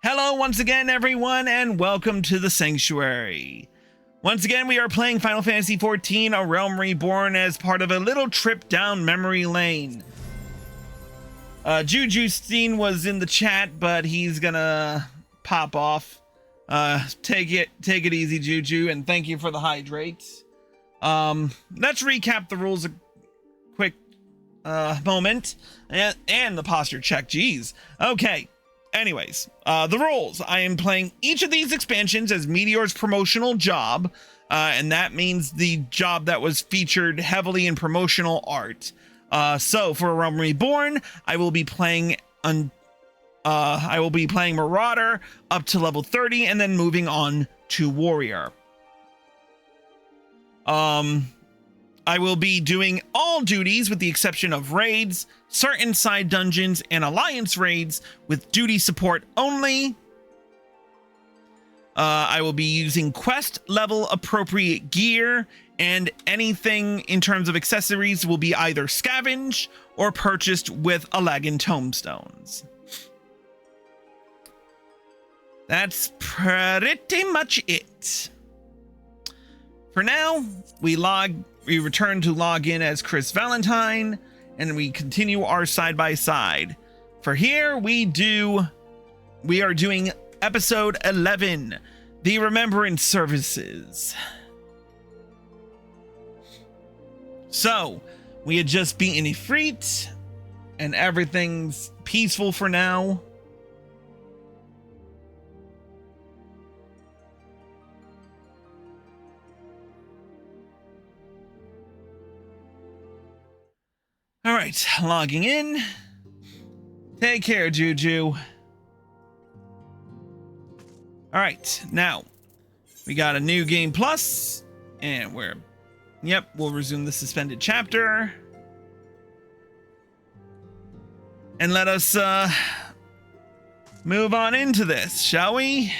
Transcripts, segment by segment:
Hello once again, everyone, and welcome to the Sanctuary. Once again, we are playing Final Fantasy XIV, A Realm Reborn, as part of a little trip down memory lane. Juju Steen was in the chat, but he's gonna pop off. Take it easy, Juju, and thank you for the hydrate. Let's recap the rules a quick moment, and the posture check. Jeez. Okay. Anyways, the rules. I am playing each of these expansions as Meteor's promotional job, and that means the job that was featured heavily in promotional art. So for A Realm Reborn, I will be playing Marauder up to level 30 and then moving on to Warrior. I will be doing all duties with the exception of raids, certain side dungeons, and alliance raids with duty support only. I will be using quest level appropriate gear, and anything in terms of accessories will be either scavenged or purchased with Alagan tomestones. That's pretty much it. For now, we return to log in as Chris Valentine, and we continue our side-by-side. For here, we are doing episode 11, the Remembrance Services. So, we had just beaten Ifrit, and everything's peaceful for now. All right, logging in. Take care, Juju. All right, now we got a new game plus, and we'll resume the suspended chapter. And let us move on into this, shall we?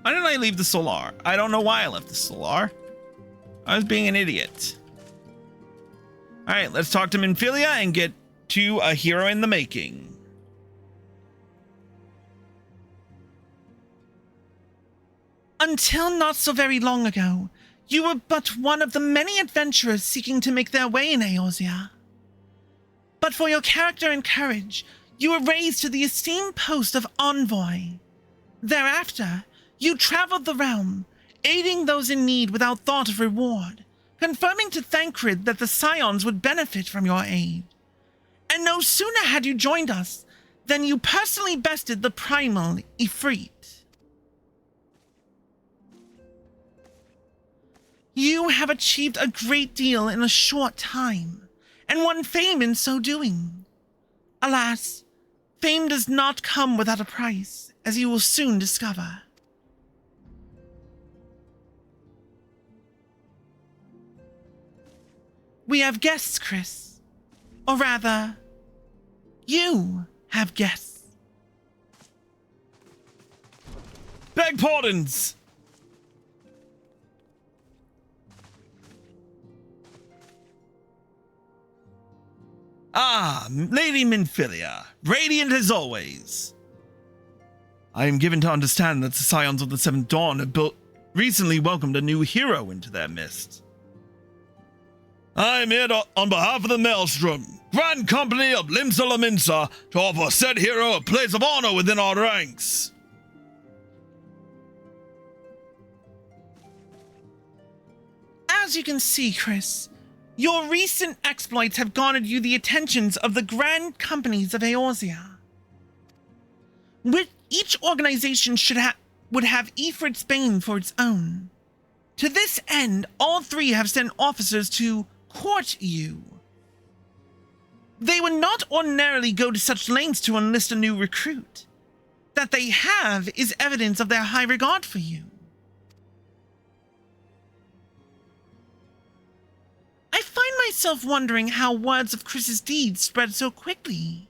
Why didn't I leave the Solar? I don't know why I left the Solar. I was being an idiot. All right, let's talk to Minfilia and get to a hero in the making. Until not so very long ago, you were but one of the many adventurers seeking to make their way in Eorzea. But for your character and courage, you were raised to the esteemed post of Envoy. Thereafter, you traveled the realm, aiding those in need without thought of reward, confirming to Thancred that the Scions would benefit from your aid. And no sooner had you joined us than you personally bested the primal Ifrit. You have achieved a great deal in a short time, and won fame in so doing. Alas, fame does not come without a price, as you will soon discover. We have guests, Chris. Or rather, you have guests. Beg pardons! Ah, Lady Minfilia, radiant as always. I am given to understand that the Scions of the Seventh Dawn have recently welcomed a new hero into their midst. I am here on behalf of the Maelstrom, Grand Company of Limsa Laminsa, to offer said hero a place of honor within our ranks. As you can see, Chris, your recent exploits have garnered you the attentions of the Grand Companies of Eorzea. Each organization would have Ifrit's Bane for its own. To this end, all three have sent officers to court you. They would not ordinarily go to such lengths to enlist a new recruit. That they have is evidence of their high regard for you. I find myself wondering how words of Chris's deeds spread so quickly.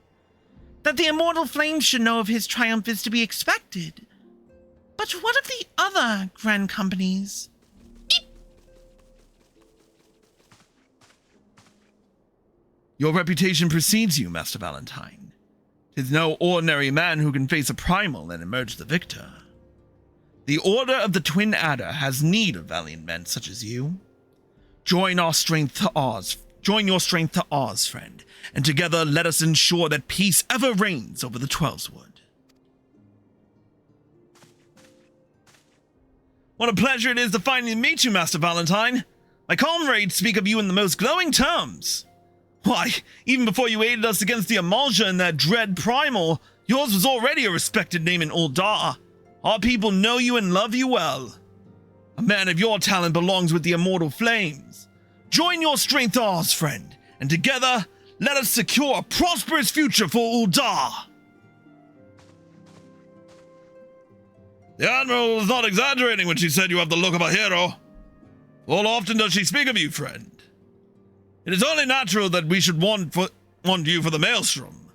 That the immortal flame should know of his triumph is to be expected. But what of the other Grand Companies? Your reputation precedes you, Master Valentine. 'Tis no ordinary man who can face a primal and emerge the victor. The Order of the Twin Adder has need of valiant men such as you. Join your strength to ours, friend, and together let us ensure that peace ever reigns over the Twelveswood. What a pleasure it is to finally meet you, Master Valentine. My comrades speak of you in the most glowing terms. Why, even before you aided us against the Amalja and that dread primal, yours was already a respected name in Uldar. Our people know you and love you well. A man of your talent belongs with the immortal flames. Join your strength to ours, friend, and together let us secure a prosperous future for Uldar. The Admiral was not exaggerating when she said you have the look of a hero. Full often does she speak of you, friend. It is only natural that we should want you for the Maelstrom.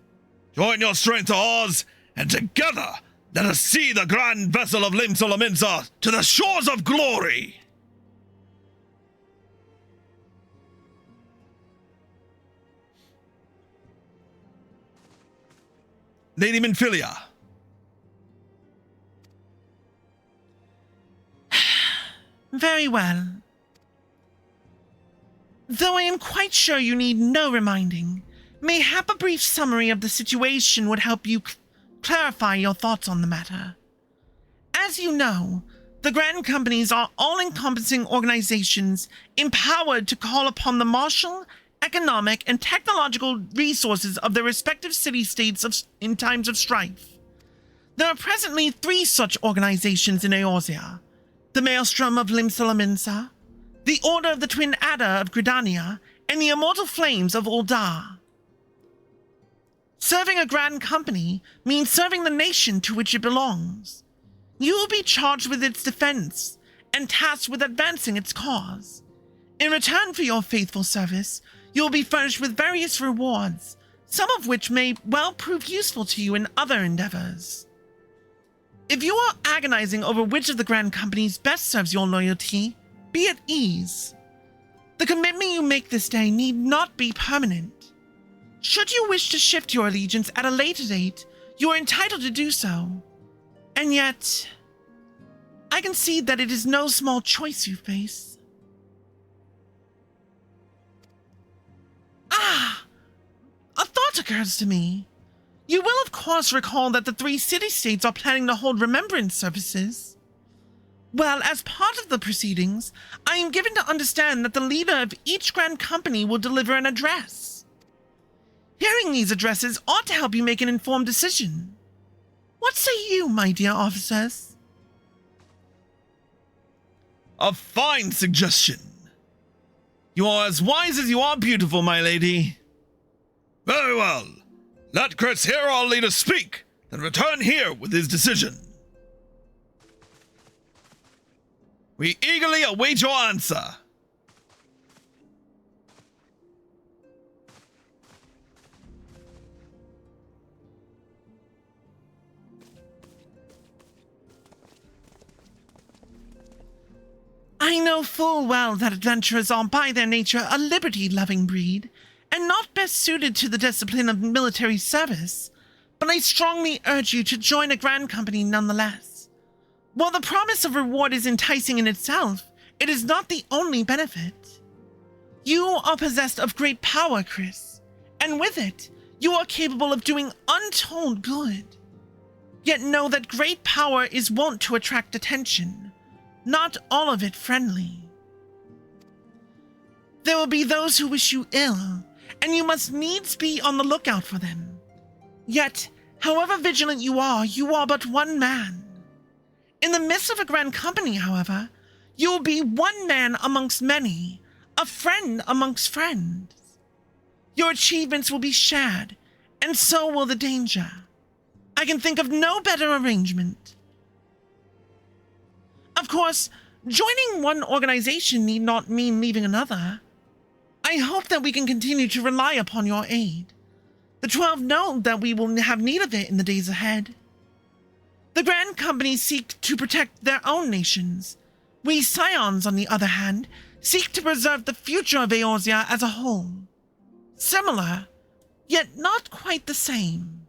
Join your strength to ours, and together let us see the grand vessel of Limsolaminsa to the shores of glory! Lady Minfilia. Very well. Though I am quite sure you need no reminding, mayhap a brief summary of the situation would help you clarify your thoughts on the matter. As you know, the Grand Companies are all-encompassing organizations empowered to call upon the martial, economic, and technological resources of their respective city-states in times of strife. There are presently 3 such organizations in Eorzea: the Maelstrom of Limsolaminsa, the Order of the Twin Adder of Gridania, and the Immortal Flames of Uldar. Serving a Grand Company means serving the nation to which it belongs. You will be charged with its defense and tasked with advancing its cause. In return for your faithful service, you will be furnished with various rewards, some of which may well prove useful to you in other endeavors. If you are agonizing over which of the Grand Companies best serves your loyalty, be at ease. The commitment you make this day need not be permanent. Should you wish to shift your allegiance at a later date, you are entitled to do so. And yet, I concede that it is no small choice you face. A thought occurs to me. You will of course recall that the 3 city-states are planning to hold remembrance services. Well, as part of the proceedings, I am given to understand that the leader of each Grand Company will deliver an address. Hearing these addresses ought to help you make an informed decision. What say you, my dear officers? A fine suggestion. You are as wise as you are beautiful, my lady. Very well. Let Chris hear our leader speak, then return here with his decision. We eagerly await your answer. I know full well that adventurers are by their nature a liberty-loving breed, and not best suited to the discipline of military service, but I strongly urge you to join a Grand Company nonetheless. While the promise of reward is enticing in itself, it is not the only benefit. You are possessed of great power, Chris, and with it, you are capable of doing untold good. Yet know that great power is wont to attract attention, not all of it friendly. There will be those who wish you ill, and you must needs be on the lookout for them. Yet, however vigilant you are but one man. In the midst of a Grand Company, however, you will be one man amongst many, a friend amongst friends. Your achievements will be shared, and so will the danger. I can think of no better arrangement. Of course, joining one organization need not mean leaving another. I hope that we can continue to rely upon your aid. The 12 know that we will have need of it in the days ahead. The Grand Companies seek to protect their own nations. We Scions, on the other hand, seek to preserve the future of Eorzea as a whole. Similar, yet not quite the same.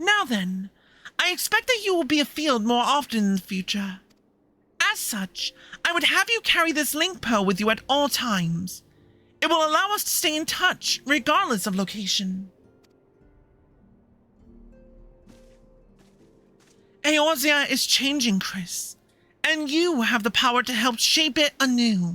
Now then, I expect that you will be afield more often in the future. As such, I would have you carry this link pearl with you at all times. It will allow us to stay in touch, regardless of location. Eorzea is changing, Chris, and you have the power to help shape it anew.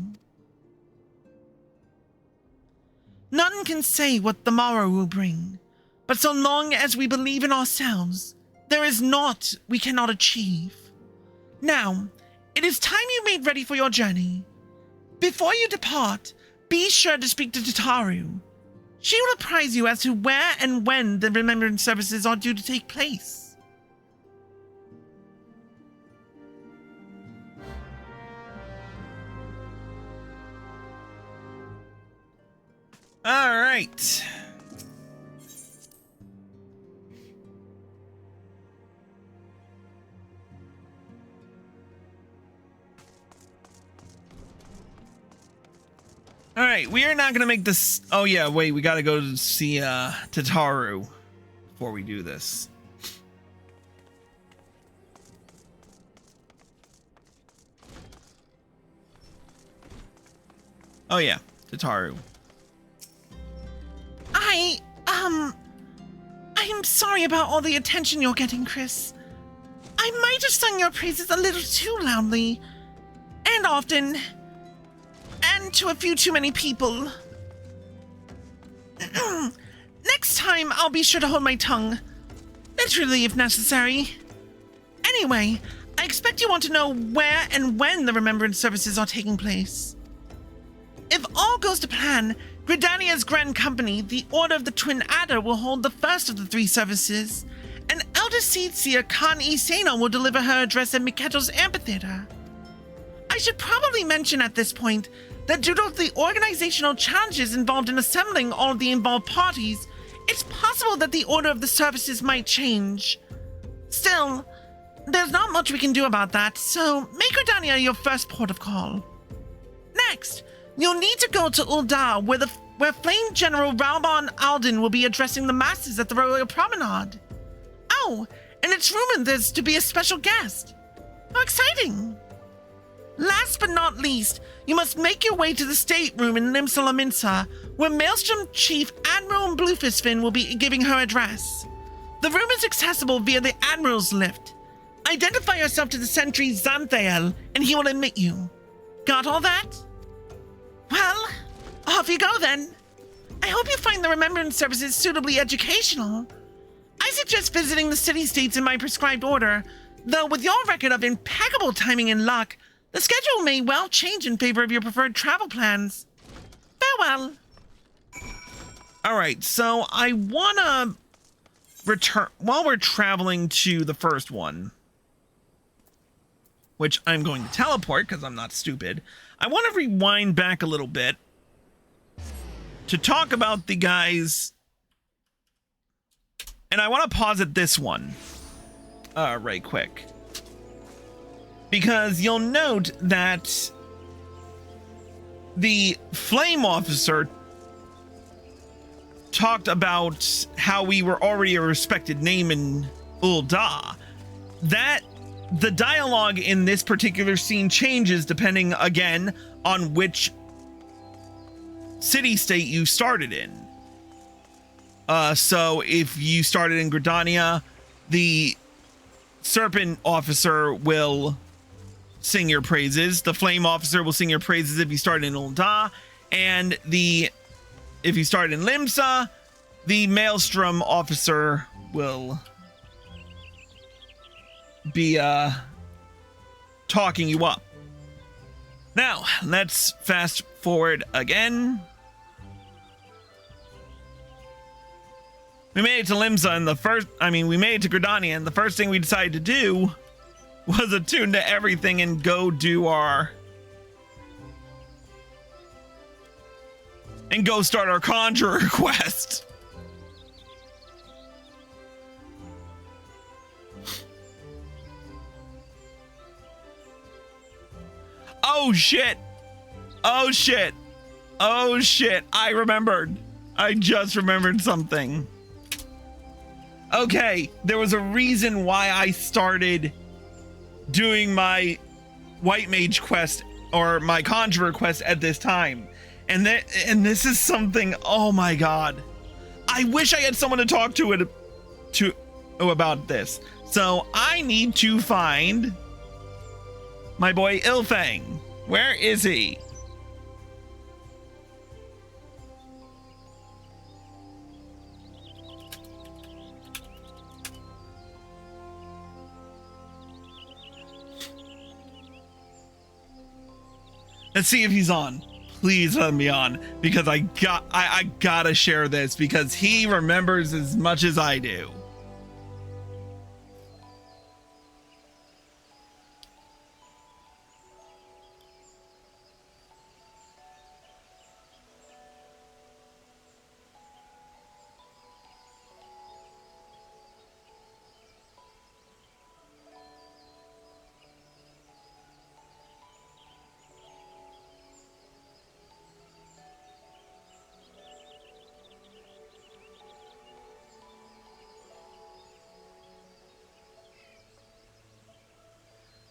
None can say what the morrow will bring, but so long as we believe in ourselves, there is naught we cannot achieve. Now, it is time you made ready for your journey. Before you depart, be sure to speak to Tataru. She will apprise you as to where and when the remembrance services are due to take place. All right. All right, we are not going to make this... Oh, yeah, wait, we got to go to see Tataru before we do this. Oh, yeah, Tataru. I'm sorry about all the attention you're getting, Chris. I might have sung your praises a little too loudly, and often, and to a few too many people. Next time, I'll be sure to hold my tongue. Literally, if necessary. Anyway, I expect you want to know where and when the remembrance services are taking place. If all goes to plan, Gridania's Grand Company, the Order of the Twin Adder, will hold the first of the 3 services, and Elder Seedseer Khan Isena will deliver her address at Miketo's Amphitheater. I should probably mention at this point that due to the organizational challenges involved in assembling all of the involved parties, it's possible that the order of the services might change. Still, there's not much we can do about that, so make Gridania your first port of call. Next, you'll need to go to Ul'dah, where Flame General Raubon Alden will be addressing the masses at the Royal Promenade. Oh, and it's rumored there's to be a special guest. How exciting! Last but not least, you must make your way to the stateroom in Limsa Lominsa, where Maelstrom Chief Admiral Bluefistfin will be giving her address. The room is accessible via the Admiral's lift. Identify yourself to the sentry Xanthael, and he will admit you. Got all that? Well, off you go then. I hope you find the remembrance services suitably educational. I suggest visiting the city-states in my prescribed order, though with your record of impeccable timing and luck, the schedule may well change in favor of your preferred travel plans. Farewell. All right, so I want to return... While we're traveling to the first one, which I'm going to teleport because I'm not stupid, I want to rewind back a little bit to talk about the guys, and I want to pause at this one right quick, because you'll note that the Flame Officer talked about how we were already a respected name in Ul'dah. That the dialogue in this particular scene changes depending, again, on which city-state you started in. So if you started in Gridania, the Serpent Officer will sing your praises. The Flame Officer will sing your praises if you started in Ul'dah. And if you started in Limsa, the Maelstrom Officer will be talking you up. Now, let's fast forward again. We made it to Limsa, and we made it to Gridania, and the first thing we decided to do was attune to everything and go do and go start our Conjurer quest. Oh shit. Oh shit. Oh shit. I remembered. I just remembered something. okay, there was a reason why I started doing my White Mage quest or my Conjurer quest at this time. And this is something, oh my god. I wish I had someone to talk to about this. So I need to find my boy Ilfang. Where is he? Let's see if he's on. Please let him be on, because I gotta share this because he remembers as much as I do.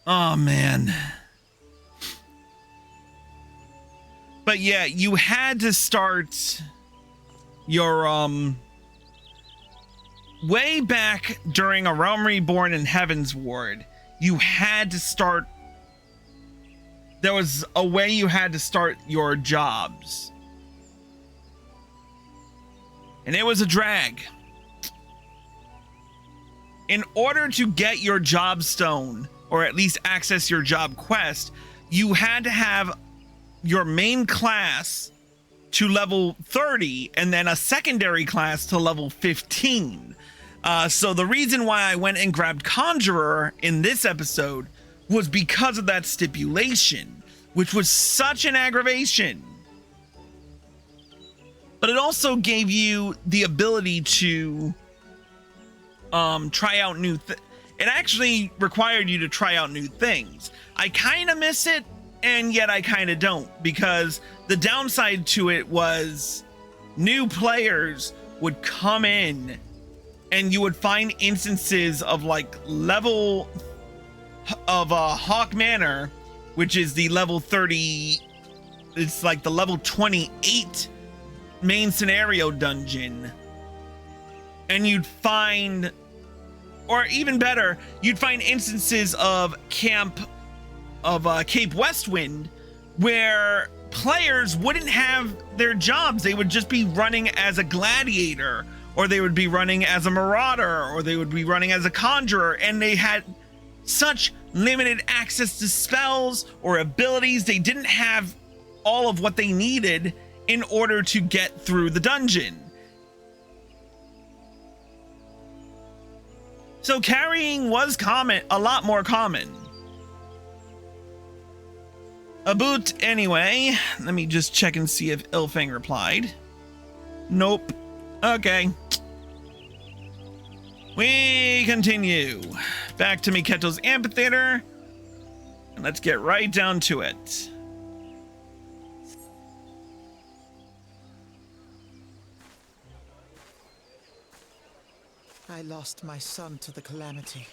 Oh man. But yeah, you had to start your way back during A Realm Reborn and Heaven's Ward. You had to start, there was a way you had to start your jobs. And it was a drag. In order to get your job stone, or at least access your job quest, you had to have your main class to level 30 and then a secondary class to level 15. So the reason why I went and grabbed Conjurer in this episode was because of that stipulation, which was such an aggravation. But it also gave you the ability to try out new things. It actually required you to try out new things. I kind of miss it, and yet I kind of don't, because the downside to it was new players would come in and you would find instances of like level of Hawk Manor, which is the level 30, it's like the level 28 main scenario dungeon, and you'd find, or even better, you'd find instances of Cape Westwind where players wouldn't have their jobs. They would just be running as a gladiator, or they would be running as a marauder, or they would be running as a conjurer, and they had such limited access to spells or abilities. They didn't have all of what they needed in order to get through the dungeon. So carrying was a lot more common. About anyway, let me just check and see if Ilfang replied. Nope. Okay. We continue. Back to Miketo's amphitheater. And let's get right down to it. I lost my son to the calamity.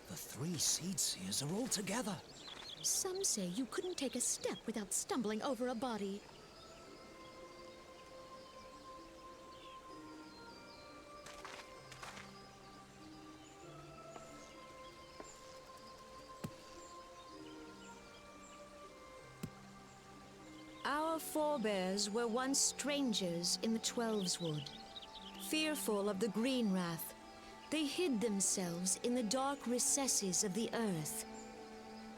The three Seed Seers are all together. Some say you couldn't take a step without stumbling over a body. Our forebears were once strangers in the Twelves Wood. Fearful of the Green Wrath, they hid themselves in the dark recesses of the earth.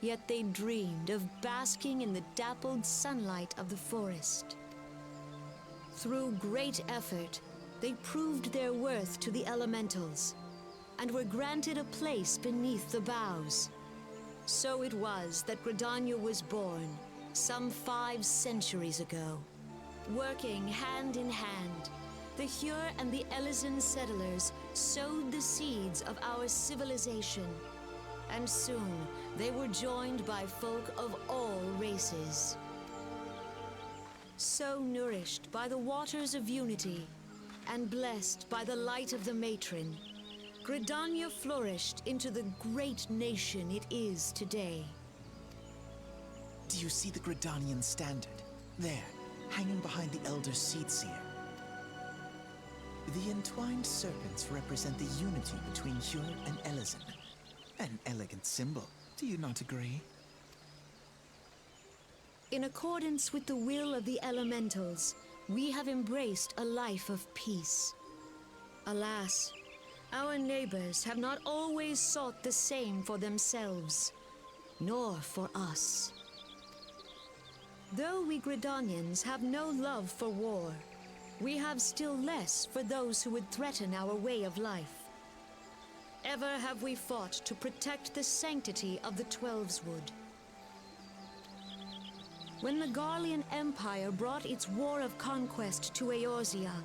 Yet they dreamed of basking in the dappled sunlight of the forest. Through great effort, they proved their worth to the elementals, and were granted a place beneath the boughs. So it was that Gridania was born, some 5 centuries ago. Working hand in hand, the Hyur and the Elysian settlers sowed the seeds of our civilization, and soon they were joined by folk of all races. So nourished by the waters of unity, and blessed by the light of the matron, Gridania flourished into the great nation it is today. Do you see the Gridanian standard? There, hanging behind the Elder Seedseer. The entwined serpents represent the unity between Hjur and Elezen. An elegant symbol, do you not agree? In accordance with the will of the elementals, we have embraced a life of peace. Alas, our neighbors have not always sought the same for themselves, nor for us. Though we Gridanians have no love for war, we have still less for those who would threaten our way of life. Ever have we fought to protect the sanctity of the Twelveswood. When the Garlean Empire brought its war of conquest to Eorzea,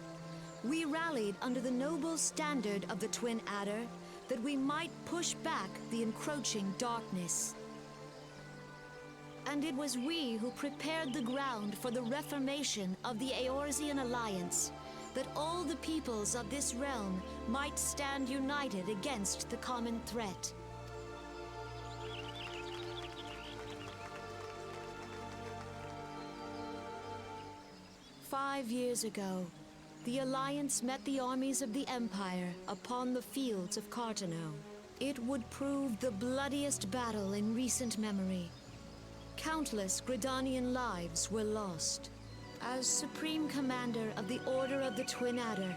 we rallied under the noble standard of the Twin Adder that we might push back the encroaching darkness. And it was we who prepared the ground for the reformation of the Eorzean Alliance, that all the peoples of this realm might stand united against the common threat. "5 years ago, the Alliance met the armies of the Empire upon the fields of Cartano. It would prove the bloodiest battle in recent memory. Countless Gridanian lives were lost. As Supreme Commander of the Order of the Twin Adder,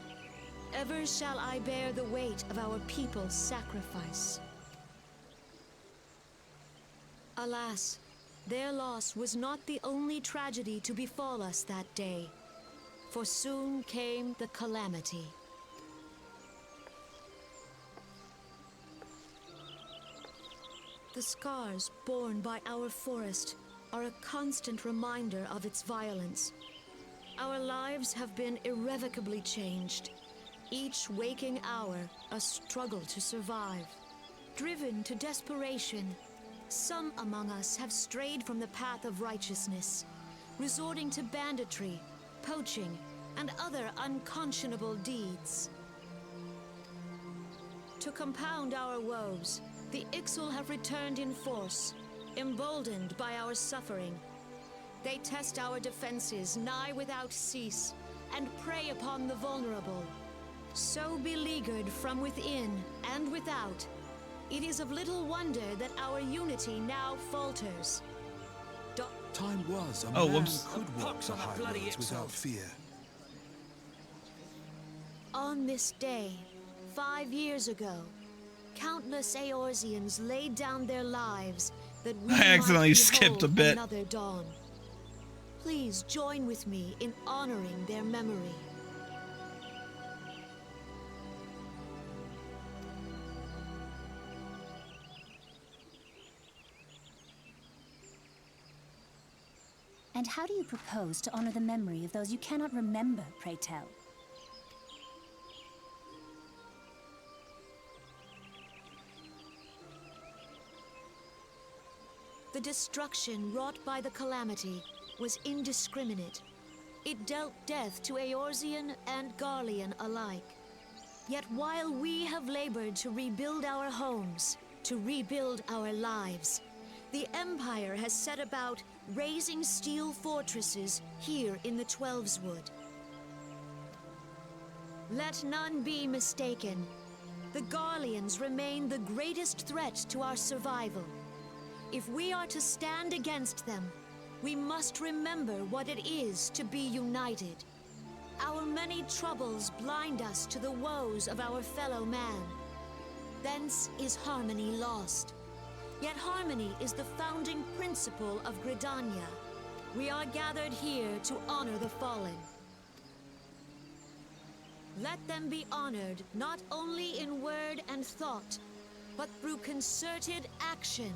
ever shall I bear the weight of our people's sacrifice. Alas, their loss was not the only tragedy to befall us that day, for soon came the calamity. The scars borne by our forest are a constant reminder of its violence. Our lives have been irrevocably changed. Each waking hour, a struggle to survive. Driven to desperation, some among us have strayed from the path of righteousness, resorting to banditry, poaching, and other unconscionable deeds. To compound our woes, the Ixal have returned in force, emboldened by our suffering. They test our defenses nigh without cease, and prey upon the vulnerable. So beleaguered from within and without, it is of little wonder that our unity now falters. Time was a Oh, man whoops. could walk the high roads without fear. On this day, 5 years ago, countless Eorzeans laid down their lives that we I accidentally might skipped a behold bit. another dawn. Please join with me in honoring their memory. And how do you propose to honor the memory of those you cannot remember, pray tell? The destruction wrought by the calamity was indiscriminate. It dealt death to Eorzean and Garlean alike. Yet while we have labored to rebuild our homes, to rebuild our lives, the Empire has set about raising steel fortresses here in the Twelveswood. Let none be mistaken. The Garleans remain the greatest threat to our survival. If we are to stand against them, we must remember what it is to be united. Our many troubles blind us to the woes of our fellow man. Thence is harmony lost. Yet harmony is the founding principle of Gridania. We are gathered here to honor the fallen. Let them be honored not only in word and thought, but through concerted action.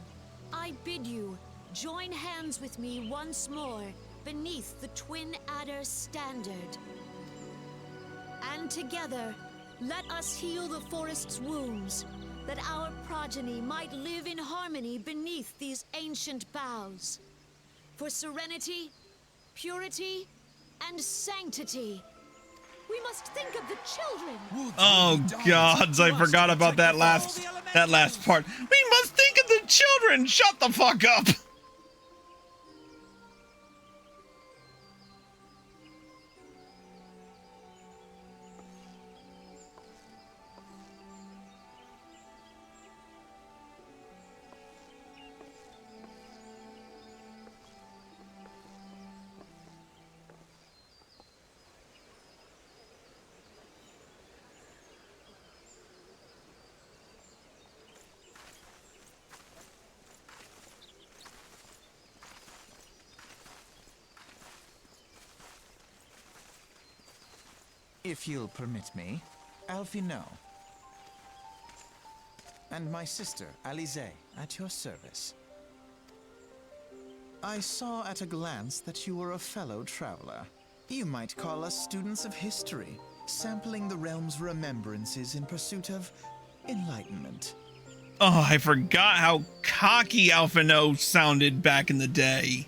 I bid you, join hands with me once more beneath the Twin Adder's standard. And together, let us heal the forest's wounds, that our progeny might live in harmony beneath these ancient boughs. For serenity, purity, and sanctity, We must think of the children. Oh gods, I forgot about that last part. We must think of the children. Shut the fuck up. If you'll permit me, Alphino. And my sister, Alize, at your service. I saw at a glance that you were a fellow traveler. You might call us students of history, sampling the realm's remembrances in pursuit of enlightenment. Oh, I forgot how cocky Alphino sounded back in the day.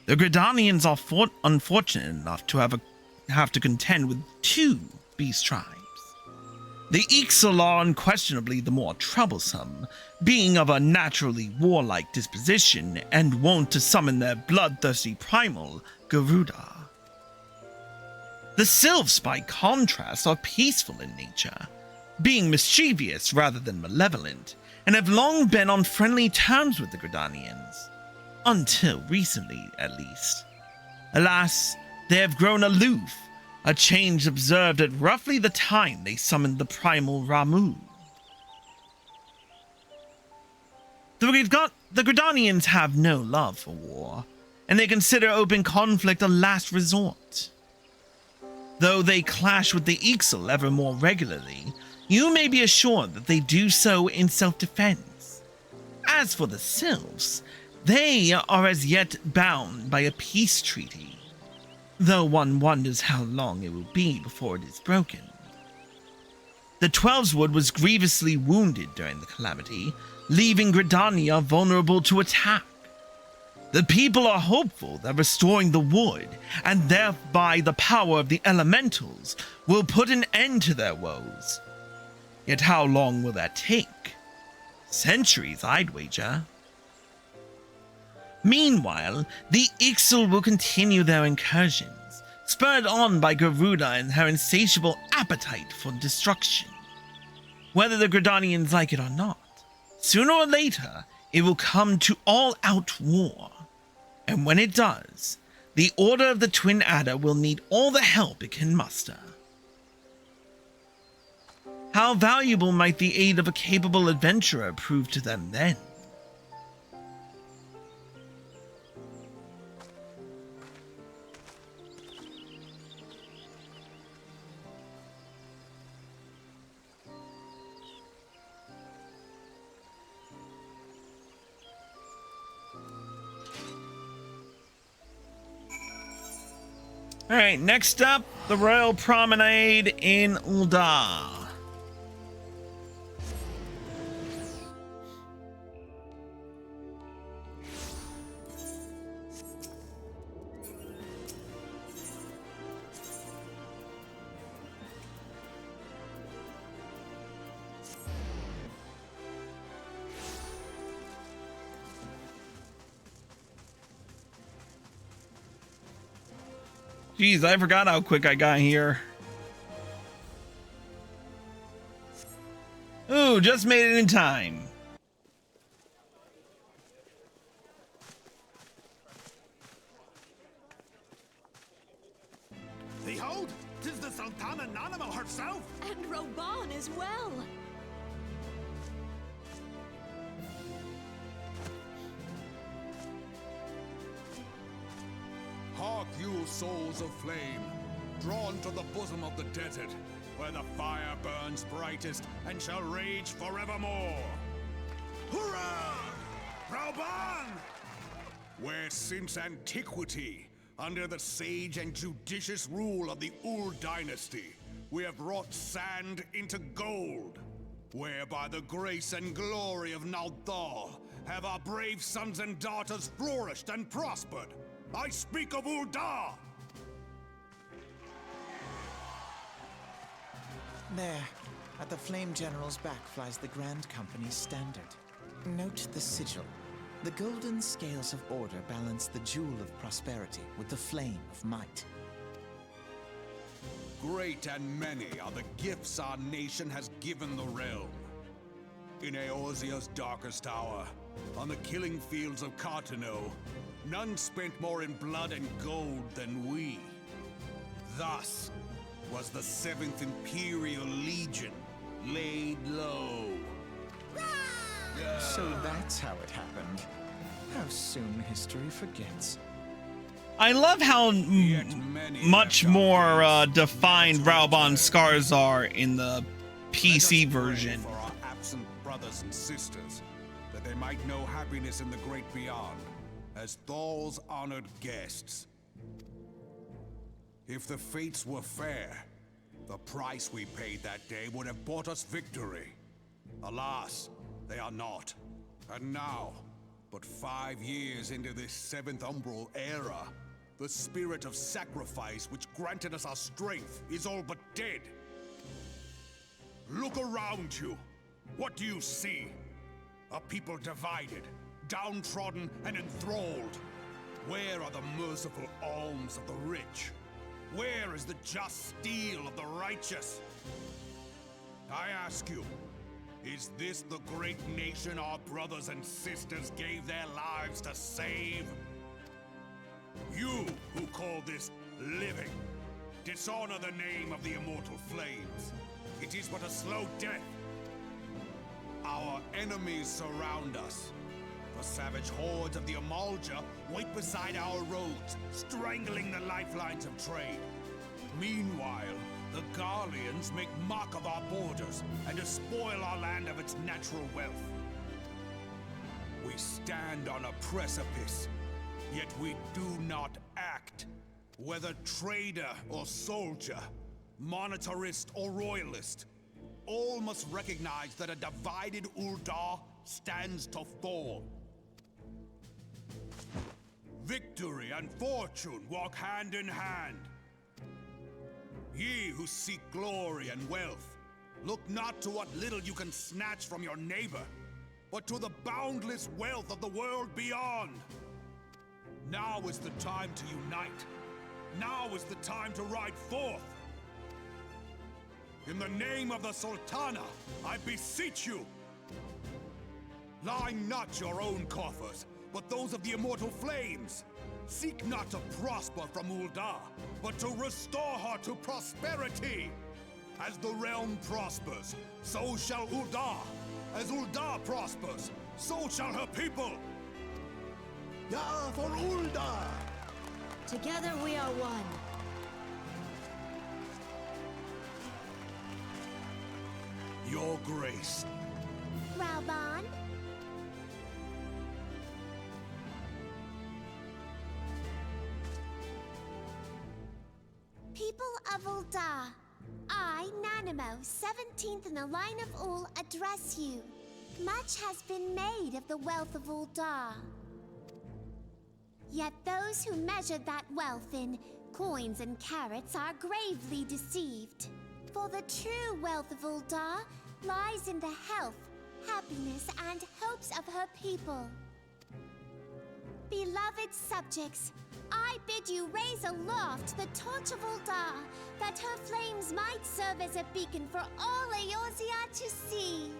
The Gridanians are unfortunate enough to have to contend with two beast tribes. The Ixal are unquestionably the more troublesome, being of a naturally warlike disposition and wont to summon their bloodthirsty primal, Garuda. The Sylphs, by contrast, are peaceful in nature, being mischievous rather than malevolent, and have long been on friendly terms with the Gridanians. Until recently, at least. Alas, they have grown aloof, a change observed at roughly the time they summoned the primal Ramu. The Gridanians have no love for war, and they consider open conflict a last resort. Though they clash with the Ixal ever more regularly, you may be assured that they do so in self-defense. As for the Sylphs, they are as yet bound by a peace treaty, though one wonders how long it will be before it is broken. The Twelveswood was grievously wounded during the calamity, leaving Gridania vulnerable to attack. The people are hopeful that restoring the wood, and thereby the power of the elementals, will put an end to their woes. Yet how long will that take? Centuries, I'd wager. Meanwhile, the Ixal will continue their incursions, spurred on by Garuda and her insatiable appetite for destruction. Whether the Gridanians like it or not, sooner or later, it will come to all-out war. And when it does, the Order of the Twin Adder will need all the help it can muster. How valuable might the aid of a capable adventurer prove to them then? Alright, next up, the Royal Promenade in Ul'dah. Jeez, I forgot how quick I got here. Ooh, just made it in time. Behold, 'tis the Sultana Nanamo herself! And Reborn as well. Hark you, souls of flame, drawn to the bosom of the desert, where the fire burns brightest and shall rage forevermore. Hurrah! Reborn! Where since antiquity, under the sage and judicious rule of the Ul dynasty, we have wrought sand into gold, where by the grace and glory of Naldal have our brave sons and daughters flourished and prospered. I speak of Ul'dah! There, at the Flame General's back flies the Grand Company's standard. Note the sigil. The golden scales of order balance the jewel of prosperity with the flame of might. Great and many are the gifts our nation has given the realm. In Eorzea's darkest hour, on the killing fields of Cartano, none spent more in blood and gold than we. Thus was the 7th Imperial Legion laid low. So that's how it happened. How soon history forgets. I love how much more defined Raubon's scars are in the PC version. For our absent brothers and sisters, that they might know happiness in the great beyond, as Thal's honored guests. If the fates were fair, the price we paid that day would have bought us victory. Alas, they are not. And now, but 5 years into this 7th Umbral era, the spirit of sacrifice which granted us our strength is all but dead. Look around you. What do you see? A people divided, downtrodden, and enthralled. Where are the merciful alms of the rich? Where is the just steel of the righteous? I ask you, is this the great nation our brothers and sisters gave their lives to save? You who call this living, dishonor the name of the immortal flames. It is but a slow death. Our enemies surround us. The savage hordes of the Amalja wait beside our roads, strangling the lifelines of trade. Meanwhile, the Garleans make mock of our borders and despoil our land of its natural wealth. We stand on a precipice, yet we do not act. Whether trader or soldier, monetarist or royalist, all must recognize that a divided Ul'dah stands to fall. Victory and fortune walk hand in hand. Ye who seek glory and wealth, look not to what little you can snatch from your neighbor, but to the boundless wealth of the world beyond. Now is the time to unite. Now is the time to ride forth. In the name of the Sultana, I beseech you, line not your own coffers, but those of the immortal flames. Seek not to prosper from Ul'dah, but to restore her to prosperity. As the realm prospers, so shall Ul'dah. As Ul'dah prospers, so shall her people. Ya for Ul'dah! Together we are one. Your grace. Raubon? People of Ul'dah, I, Nanimo, 17th in the line of Ul, address you. Much has been made of the wealth of Ul'dah. Yet those who measured that wealth in coins and carats are gravely deceived. For the true wealth of Ul'dah lies in the health, happiness, and hopes of her people. Beloved subjects, I bid you raise aloft the torch of Ul'dah, that her flames might serve as a beacon for all Eorzea to see.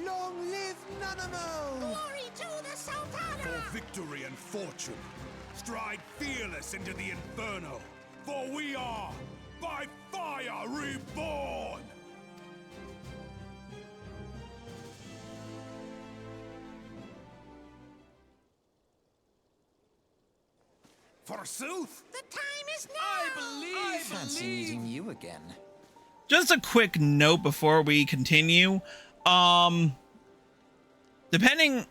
Long live Nanamo! Glory to the Sultana! For victory and fortune, stride fearless into the inferno, for we are, by fire, reborn! Forsooth! The time is now! Fancy meeting you again. Just a quick note before we continue. Depending,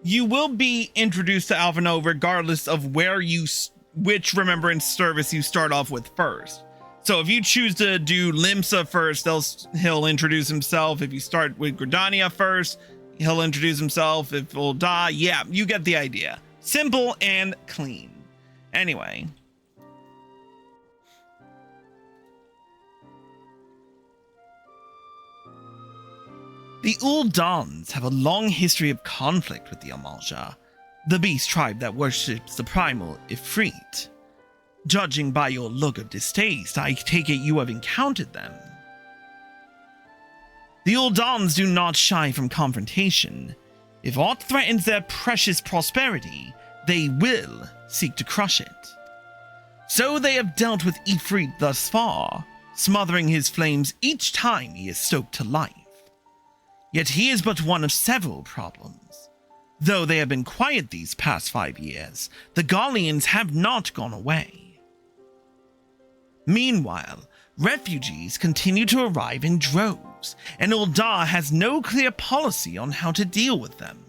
you will be introduced to Alphinaud regardless of which remembrance service you start off with first. So if you choose to do Limsa first, he'll introduce himself. If you start with Gridania first, he'll introduce himself. If Ul'dah, yeah, you get the idea. Simple and clean. Anyway. The Uldans have a long history of conflict with the Amalja, the beast tribe that worships the primal Ifrit. Judging by your look of distaste, I take it you have encountered them. The Uldans do not shy from confrontation. If aught threatens their precious prosperity, they will seek to crush it. So they have dealt with Ifrit thus far, smothering his flames each time he is stoked to life. Yet he is but one of several problems. Though they have been quiet these past 5 years, the Gallians have not gone away. Meanwhile, refugees continue to arrive in droves, and Uldar has no clear policy on how to deal with them.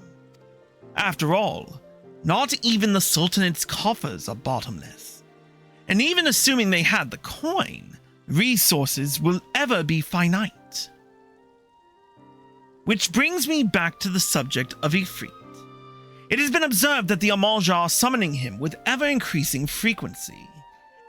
After all, not even the Sultanate's coffers are bottomless. And even assuming they had the coin, resources will ever be finite. Which brings me back to the subject of Ifrit. It has been observed that the Amalja are summoning him with ever-increasing frequency.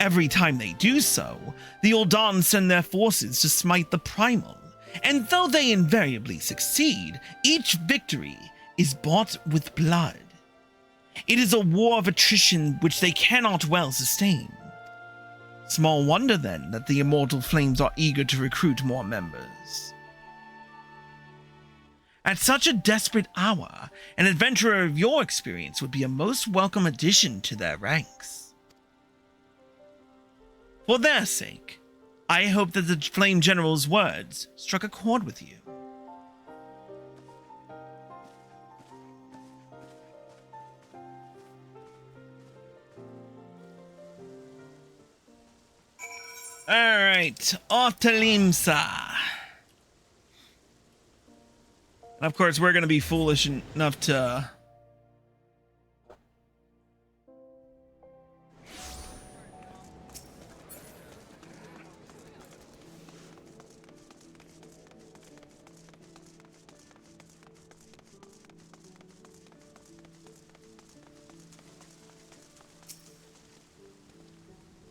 Every time they do so, the Uldan send their forces to smite the primal, and though they invariably succeed, each victory is bought with blood. It is a war of attrition which they cannot well sustain. Small wonder then that the Immortal Flames are eager to recruit more members. At such a desperate hour, an adventurer of your experience would be a most welcome addition to their ranks. For their sake, I hope that the Flame General's words struck a chord with you. Alright, off to Limsa. And of course, we're going to be foolish enough to...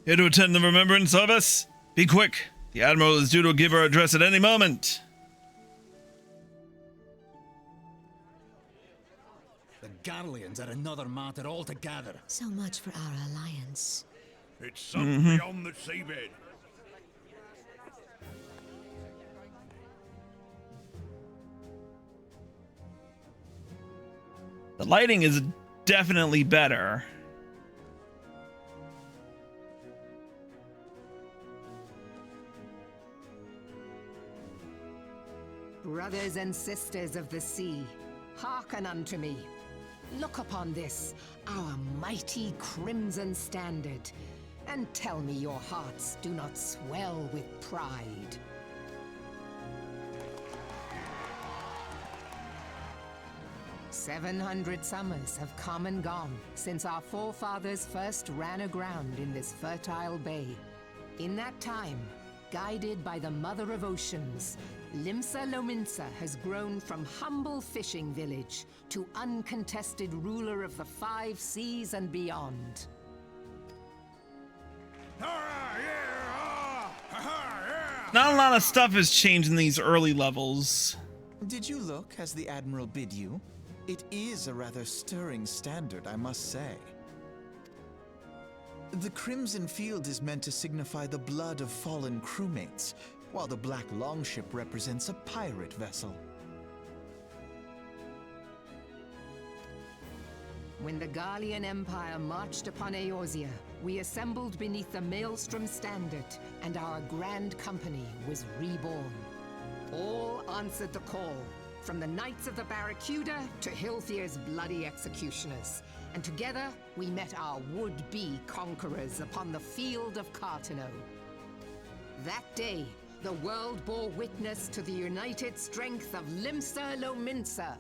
Here to attend the remembrance service? Be quick. The Admiral is due to give her address at any moment. The Garleans are another matter altogether. So much for our alliance. It's sunk beyond the seabed. The lighting is definitely better. Brothers and sisters of the sea, hearken unto me. Look upon this, our mighty crimson standard, and tell me your hearts do not swell with pride. "700 summers have come and gone since our forefathers first ran aground in this fertile bay. In that time, guided by the Mother of Oceans, Limsa Lominsa has grown from humble fishing village to uncontested ruler of the 5 seas and beyond. Not a lot of stuff has changed in these early levels. Did you look as the Admiral bid you? It is a rather stirring standard, I must say. The Crimson Field is meant to signify the blood of fallen crewmates, while the Black Longship represents a pirate vessel. When the Gallian Empire marched upon Eorzea, we assembled beneath the Maelstrom Standard, and our grand company was reborn. All answered the call, from the Knights of the Barracuda to Hilthier's bloody executioners. And together, we met our would-be conquerors upon the field of Cartano. That day, the world bore witness to the united strength of Limsa Lominsa.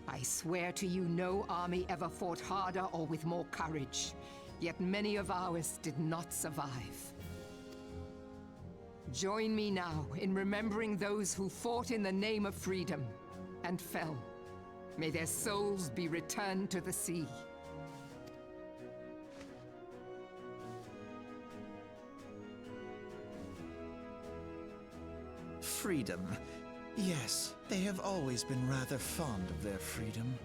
I swear to you, no army ever fought harder or with more courage, yet many of ours did not survive. Join me now in remembering those who fought in the name of freedom and fell. May their souls be returned to the sea. freedom. Yes, they have always been rather fond of their freedom.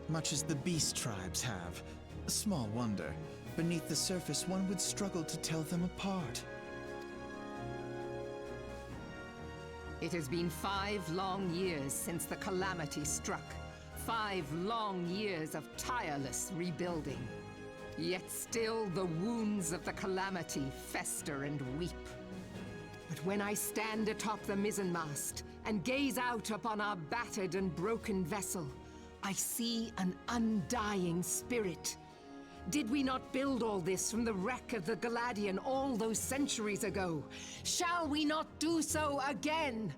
Much as the beast tribes have. Small wonder. Beneath the surface, one would struggle to tell them apart. It has been 5 long years since the calamity struck. 5 long years of tireless rebuilding. Yet still the wounds of the calamity fester and weep. But when I stand atop the mizzenmast and gaze out upon our battered and broken vessel, I see an undying spirit. Did we not build all this from the wreck of the Galadian all those centuries ago? Shall we not do so again?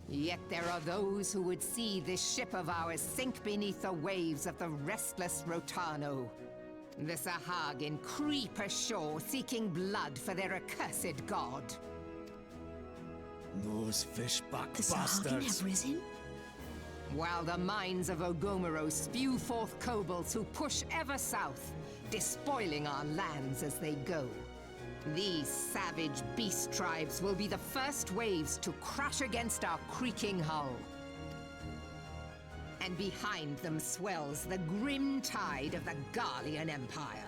Yet there are those who would see this ship of ours sink beneath the waves of the restless Rotano. The Sahagin creep ashore seeking blood for their accursed god. Those fishbuck The Sahagin have risen? While the mines of Ogomoro spew forth kobolds who push ever south, despoiling our lands as they go. These savage beast tribes will be the first waves to crash against our creaking hull. And behind them swells the grim tide of the Garlean Empire.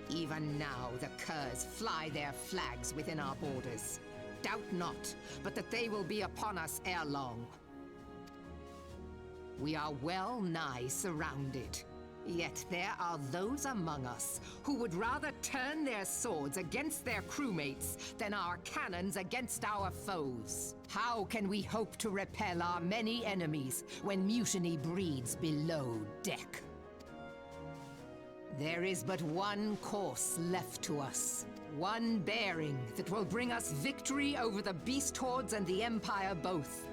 Even now the curs fly their flags within our borders. Doubt not, but that they will be upon us ere long. We are well nigh surrounded. Yet there are those among us who would rather turn their swords against their crewmates than our cannons against our foes. How can we hope to repel our many enemies when mutiny breeds below deck? There is but one course left to us. One bearing that will bring us victory over the beast hordes and the Empire both,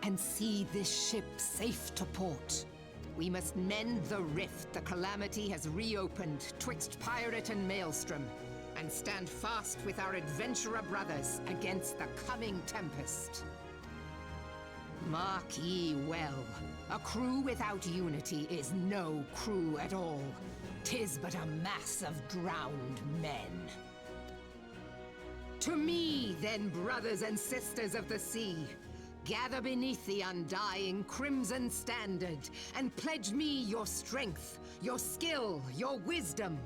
and see this ship safe to port. We must mend the rift the calamity has reopened twixt pirate and maelstrom, and stand fast with our adventurer brothers against the coming tempest. Mark ye well, a crew without unity is no crew at all. 'Tis but a mass of drowned men. To me, then, brothers and sisters of the sea, gather beneath the undying crimson standard, and pledge me your strength, your skill, your wisdom.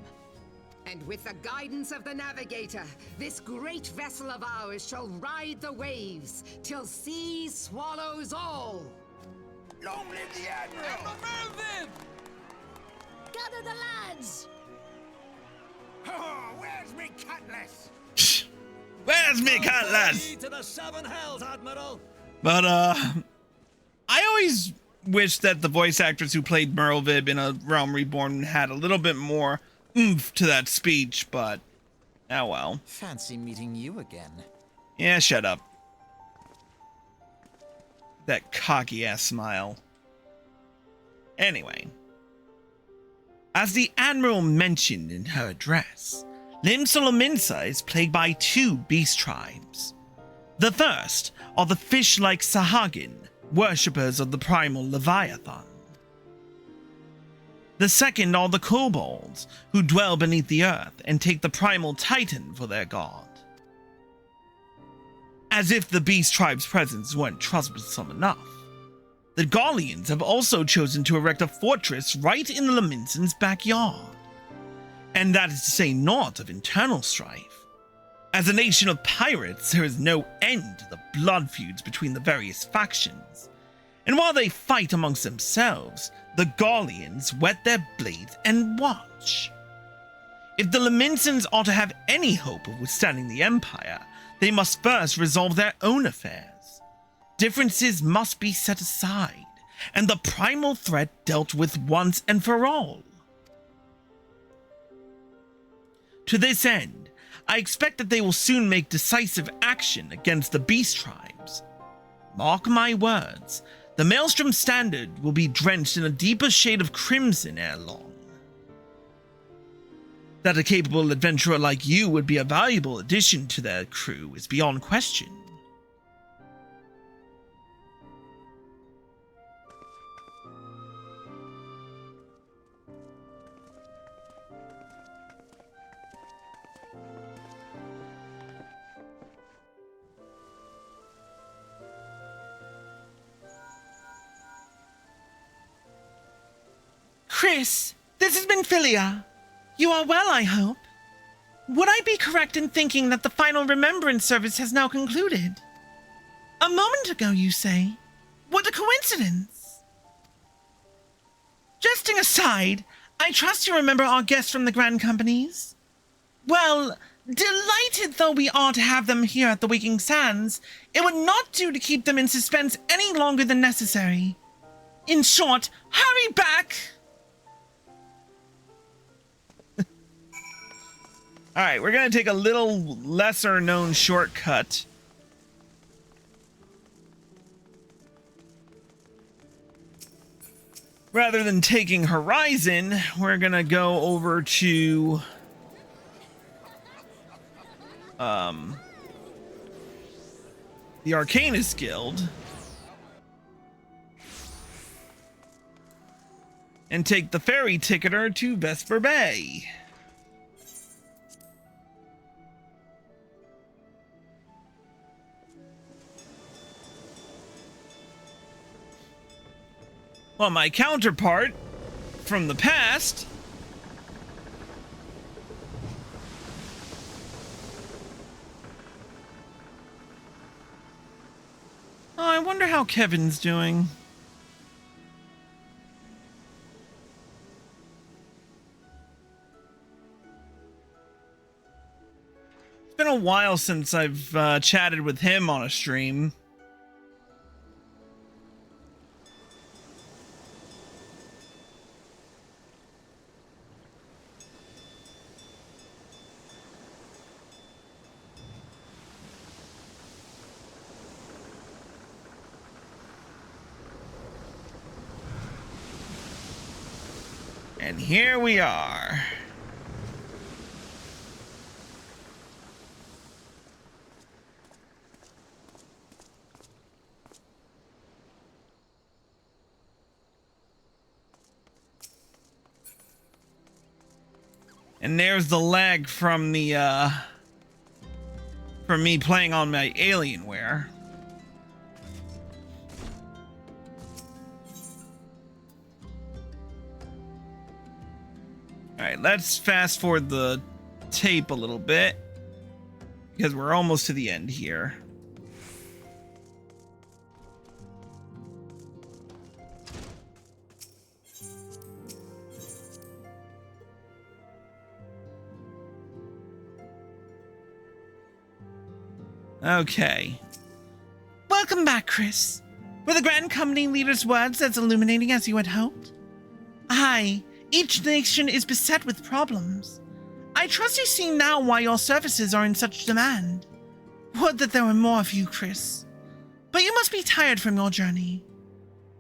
And with the guidance of the navigator, this great vessel of ours shall ride the waves, till sea swallows all! Long live the Admiral! Mervyn! Gather the lads! Oh, where's me cutlass? Where's me cutlass? To the 7 hells, Admiral! But, I always wish that the voice actors who played Merlvib in A Realm Reborn had a little bit more oomph to that speech, but, oh well. Fancy meeting you again. Yeah, shut up. That cocky-ass smile. Anyway. As the Admiral mentioned in her address, Limsolominsa is plagued by 2 beast tribes. The first are the fish-like Sahagin, worshippers of the primal Leviathan. The second are the kobolds, who dwell beneath the earth and take the primal Titan for their god. As if the beast tribe's presence weren't troublesome enough, the Gallians have also chosen to erect a fortress right in the Laminson's backyard. And that is to say naught of internal strife. As a nation of pirates, there is no end to the blood feuds between the various factions. And while they fight amongst themselves, the Gallians whet their blades and watch. If the Laminsons are to have any hope of withstanding the Empire, they must first resolve their own affairs. Differences must be set aside, and the primal threat dealt with once and for all. To this end, I expect that they will soon make decisive action against the beast tribes. Mark my words, the Maelstrom Standard will be drenched in a deeper shade of crimson ere long. That a capable adventurer like you would be a valuable addition to their crew is beyond question. Chris, this has been Philia. You are well, I hope. Would I be correct in thinking that the final remembrance service has now concluded? A moment ago, you say? What a coincidence! Jesting aside, I trust you remember our guests from the Grand Companies? Well, delighted though we are to have them here at the Waking Sands, it would not do to keep them in suspense any longer than necessary. In short, hurry back! Alright, we're gonna take a little lesser known shortcut. Rather than taking Horizon, we're gonna go over to the Arcanist Guild and take the ferry ticketer to Vesper Bay. Well, my counterpart from the past oh, I wonder how Kevin's doing. It's been a while since I've chatted with him on a stream. And here we are. And there's the lag from the from me playing on my Alienware. Alright, let's fast forward the tape a little bit, because we're almost to the end here. Okay. Welcome back, Chris. Were the Grand Company leader's words as illuminating as you had hoped? Aye, each nation is beset with problems. I trust you see now why your services are in such demand. Would that there were more of you, Chris. But you must be tired from your journey.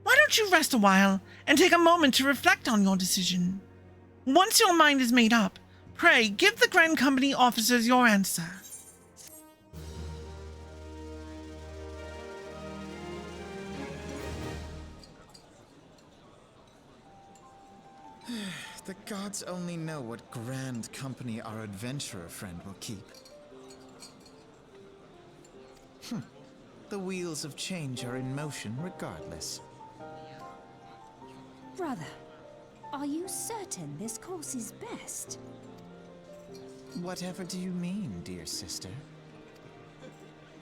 Why don't you rest a while and take a moment to reflect on your decision? Once your mind is made up, pray give the Grand Company officers your answer. The gods only know what grand company our adventurer friend will keep. The wheels of change are in motion regardless. Brother, are you certain this course is best? Whatever do you mean, dear sister?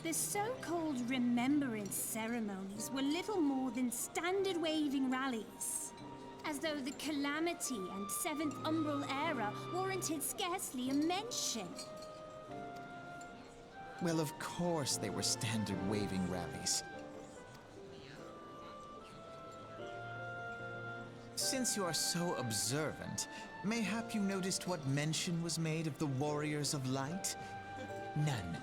The so-called remembrance ceremonies were little more than standard waving rallies. As though the Calamity and Seventh Umbral Era warranted scarcely a mention. Well, of course they were standard waving rallies. Since you are so observant, mayhap you noticed what mention was made of the Warriors of Light? None.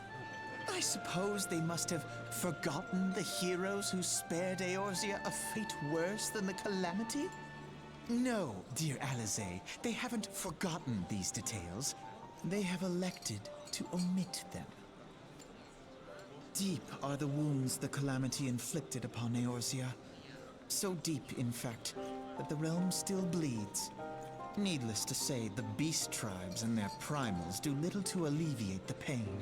I suppose they must have forgotten the heroes who spared Eorzea a fate worse than the Calamity? No, dear Alizé, they haven't forgotten these details. They have elected to omit them. Deep are the wounds the Calamity inflicted upon Eorzea. So deep, in fact, that the realm still bleeds. Needless to say, the beast tribes and their primals do little to alleviate the pain.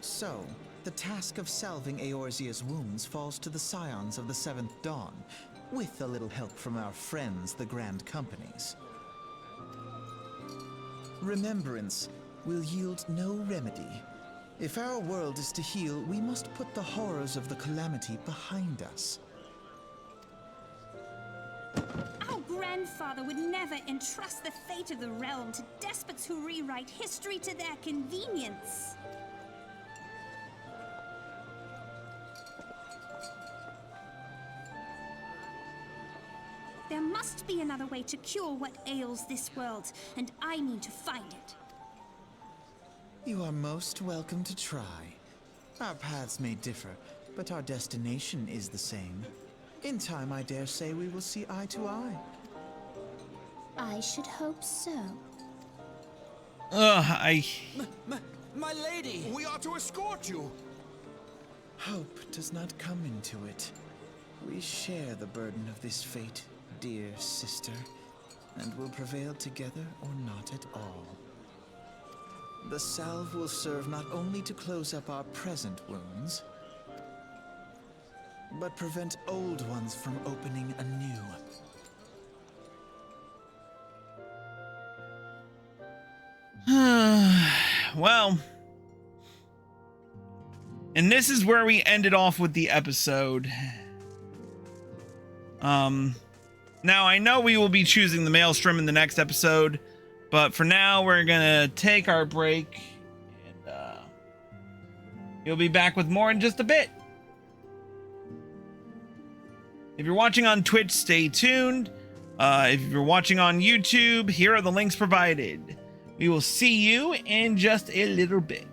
So, the task of salving Eorzea's wounds falls to the scions of the Seventh Dawn, with a little help from our friends, the Grand Companies. Remembrance will yield no remedy. If our world is to heal, we must put the horrors of the calamity behind us. Our grandfather would never entrust the fate of the realm to despots who rewrite history to their convenience. There must be another way to cure what ails this world, and I mean to find it. You are most welcome to try. Our paths may differ, but our destination is the same. In time, I dare say we will see eye to eye. I should hope so. My lady! We are to escort you. Hope does not come into it. We share the burden of this fate, dear sister, and will prevail together or not at all. The salve will serve not only to close up our present wounds, but prevent old ones from opening anew. Well, and this is where we ended off with the episode. Now I know we will be choosing the Maelstrom in the next episode, but for now we're gonna take our break, and we'll be back with more in just a bit. If you're watching on Twitch, stay tuned. If you're watching on YouTube, here are the links provided. We will see you in just a little bit.